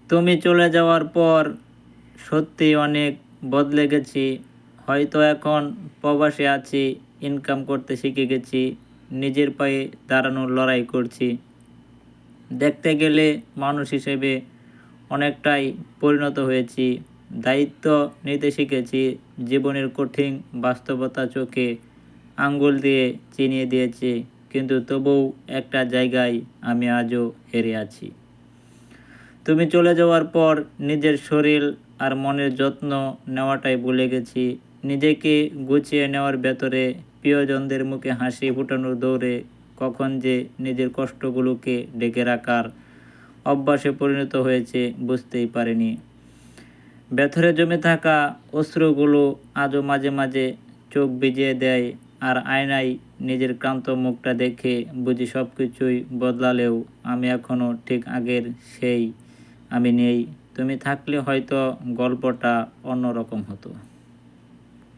তুমি চলে যাওয়ার পর সত্যিই অনেক বদলে গেছি। হয়তো এখন প্রবাসে আছি, ইনকাম করতে শিখে গেছি, নিজের পায়ে দাঁড়ানোর লড়াই করছি। দেখতে গেলে মানুষ হিসেবে অনেকটাই পরিণত হয়েছি। দায়িত্ব নিতে শিখেছি, জীবনের কঠিন বাস্তবতা চোখে আঙ্গুল দিয়ে চিনিয়ে দিয়েছে। কিন্তু তবুও একটা জায়গায় আমি আজও হেরে আছি। তুমি চলে যাওয়ার পর নিজের শরীর আর মনের যত্ন নেওয়াটাই ভুলে গেছি। নিজেকে গুছিয়ে নেওয়ার ভেতরে প্রিয়জনদের মুখে হাসি ফোটানোর দৌড়ে কখন যে নিজের কষ্টগুলোকে ঢেকে রাখার অভ্যাসে পরিণত হয়েছে বুঝতেই পারিনি। ভেতরে জমে থাকা অশ্রুগুলো আজও মাঝে মাঝে চোখ ভিজিয়ে দেয়, আর আয়নায় নিজের ক্লান্ত মুখটা দেখে বুঝি সব কিছুই বদলালেও আমি এখনও ঠিক আগের সেই আমি নেই। তুমি থাকলে হয়তো গল্পটা অন্যরকম হতো।